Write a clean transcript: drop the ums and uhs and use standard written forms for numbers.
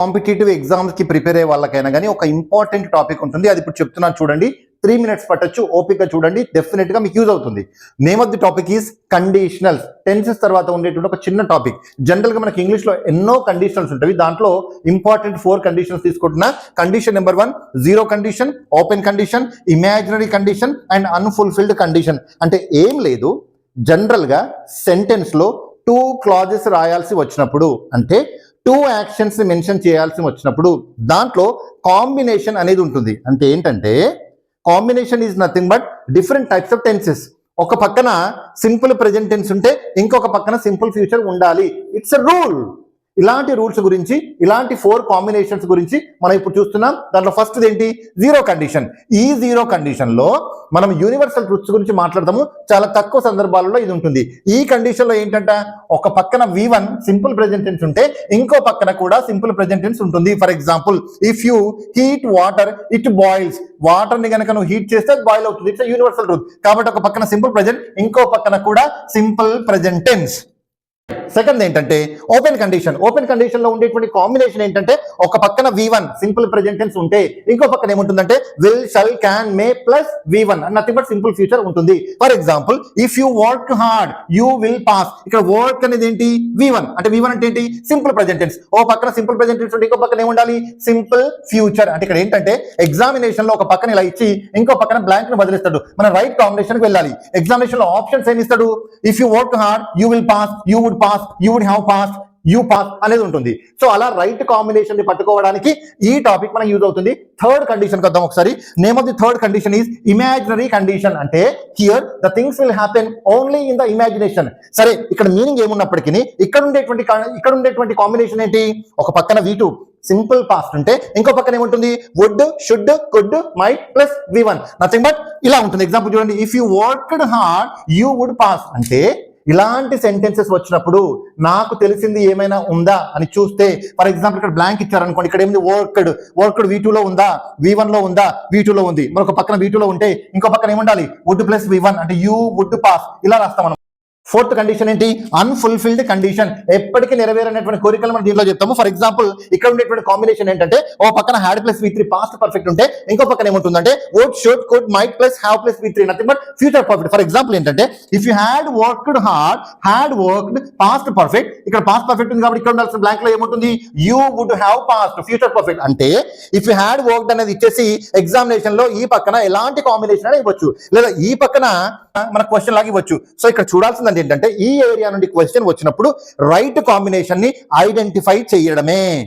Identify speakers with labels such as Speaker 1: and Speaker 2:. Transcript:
Speaker 1: Competitive exams కి prepare అయ్యే వాళ్ళకైనా కానీ ఒక ఇంపార్టెంట్ టాపిక్ ఉంటుంది. అది ఇప్పుడు చెప్తున్నాను చూడండి. 3 minutes పట్టొచ్చు, ఓపిక చూడండి, డెఫినెట్ గా మీకు యూజ్ అవుతుంది. Name of the topic is conditionals. Tenses తర్వాత ఉండేటువంటి ఒక చిన్న టాపిక్. జనరల్ గా మనకి ఇంగ్లీష్ లో ఎన్నో కండిషనల్స్ ఉంటాయి. దాంట్లో ఇంపార్టెంట్ 4 కండిషన్స్ తీసుకుంటున్నా. Condition number 1 zero condition, open condition, imaginary condition and unfulfilled condition. అంటే ఏం లేదు, జనరల్ గా సెంటెన్స్ లో 2 clauses రాయాల్సి వచ్చినప్పుడు, అంటే 2 actions మెన్షన్ చేయాల్సి వచ్చినప్పుడు దాంట్లో కాంబినేషన్ అనేది ఉంటుంది. అంటే ఏంటంటే combination is nothing but different types of tenses. ఒక పక్కన సింపుల్ ప్రెజెంట్ టెన్స్ ఉంటే ఇంకొక పక్కన సింపుల్ ఫ్యూచర్ ఉండాలి. It's a rule. ఇలాంటి రూల్స్ గురించి, ఇలాంటి 4 కాంబినేషన్స్ గురించి మనం ఇప్పుడు చూస్తున్నాం. దాంట్లో ఫస్ట్ ఏంటి? Zero condition. ఈ జీరో కండిషన్ లో మనం యూనివర్సల్ ట్రూత్స్ గురించి మాట్లాడతాము. చాలా తక్కువ సందర్భాలలో ఇది ఉంటుంది. ఈ కండిషన్ లో ఏంటంటే ఒక పక్కన V1 సింపుల్ ప్రెజెంట్ టెన్స్ ఉంటే ఇంకో పక్కన కూడా సింపుల్ ప్రెజెంట్ టెన్స్ ఉంటుంది. For example, if you heat water it boils. Water ని కనుక నువ్వు హీట్ చేస్తే అది బాయిల్ అవుతుంది. It's universal truth. కాబట్టి ఒక పక్కన సింపుల్ ప్రెజెంట్, ఇంకో పక్కన కూడా సింపుల్ ప్రెజెంట్ టెన్స్. సెకండ్ ఏంటంటే ఓపెన్ కండిషన్. ఓపెన్ కండిషన్ లో ఉండేటువంటి కాంబినేషన్ ఏంటంటే ఒక పక్కన V1 సింపుల్ ప్రెజెంట్ టెన్స్ ఉంటే ఇంకో పక్కన ఏముంటుందంటే will, shall, can, may plus V1 nothing but simple future ఉంటుంది. For example, if you work hard you will pass. ఇక్కడ వర్క్ అనేది ఏంటి? V1. అంటే V1 అంటే ఏంటి? Simple present tense. ఓ పక్కన సింపుల్ ప్రెజెంట్ టెన్స్ ఉంటే ఇంకో పక్కన ఏముండాలి? Simple future. అంటే ఇక్కడ ఏంటంటే ఎగ్జామినేషన్ లో ఒక పక్కన ఇలా ఇచ్చి ఇంకో పక్కన బ్లాంక్ ని బదిలిస్తాడు. మనం రైట్ కాంబినేషన్ కి వెళ్ళాలి. ఎగ్జామినేషన్ లో ఆప్షన్స్ ఏమి ఇస్తాడు? If you work hard you will pass, you would pass, you would have passed, you pass అనేది ఉంటుంది. సో అలా రైట్ కాంబినేషన్ ని పట్టుకోవడానికి ఈ టాపిక్ మనకు యూజ్ అవుతుంది. థర్డ్ కండిషన్ వద్దాం ఒకసారి. Name of the third condition is imaginary condition. అంటే here the things will happen only in the imagination. సరే, ఇక్కడ మీనింగ్ ఏమున్నప్పటికీ ఇక్కడ ఉండేటువంటి కాంబినేషన్ ఏంటి? ఒక పక్కన V2 సింపుల్ పాస్ట్ ఉంటే ఇంకో పక్కన ఏముంటుంది? Would, should, could, might plus V1 nothing but ఇలా ఉంటుంది. ఎగ్జాంపుల్ చూడండి, if you worked hard you would pass. అంటే ఇలాంటి సెంటెన్సెస్ వచ్చినప్పుడు నాకు తెలిసింది ఏమైనా ఉందా అని చూస్తే, ఫర్ ఎగ్జాంపుల్ ఇక్కడ బ్లాంక్ ఇచ్చారనుకోండి, ఇక్కడ ఏమింది? వర్క్డ్ V2 లో ఉందా, V1 లో ఉందా? V2 లో ఉంది. మరొక పక్కన V2 లో ఉంటే ఇంకో పక్కన ఏముండాలి? వుడ్ ప్లస్ V1 అంటే యూ వుడ్ పాస్. ఇలా రాస్తాం మనం. ఫోర్త్ కండిషన్ ఏంటి? Unfulfilled condition. ఎప్పటికీ నెరవేరనటువంటి కోరికలు మనం దీంట్లో చెప్తాము. ఫర్ ఎగ్జాంపుల్, ఇక్కడ ఉండేటువంటి కాంబినేషన్ ఏంటంటే ఓ పక్కన had plus V3 past perfect ఉంటే ఇంకో పక్కన ఏముంటుందంటే would, should, could, might plus have plus V3 nothing but future perfect. For example ఏంటంటే if you had worked hard, had worked past perfect. ఇక్కడ పాస్ట్ పర్ఫెక్ట్ ఉంది కాబట్టి ఇక్కడ ఉండాల్సిన బ్లాంక్ లో ఏముంటుంది? You would have past future perfect. అంటే if you had worked అనేది ఇచ్చేసి ఎగ్జామినేషన్ లో ఈ పక్కన ఎలాంటి కాంబినేషన్ అనేది ఇవ్వచ్చు, లేదా ఈ పక్కన మన క్వశ్చన్ లాగా ఇవ్వచ్చు. సో ఇక్కడ చూడాల్సింది ఏంటంటే ఈ ఏరియా నుండి క్వశ్చన్ వచ్చినప్పుడు రైట్ కాంబినేషన్ ని ఐడెంటిఫై చేయడమే.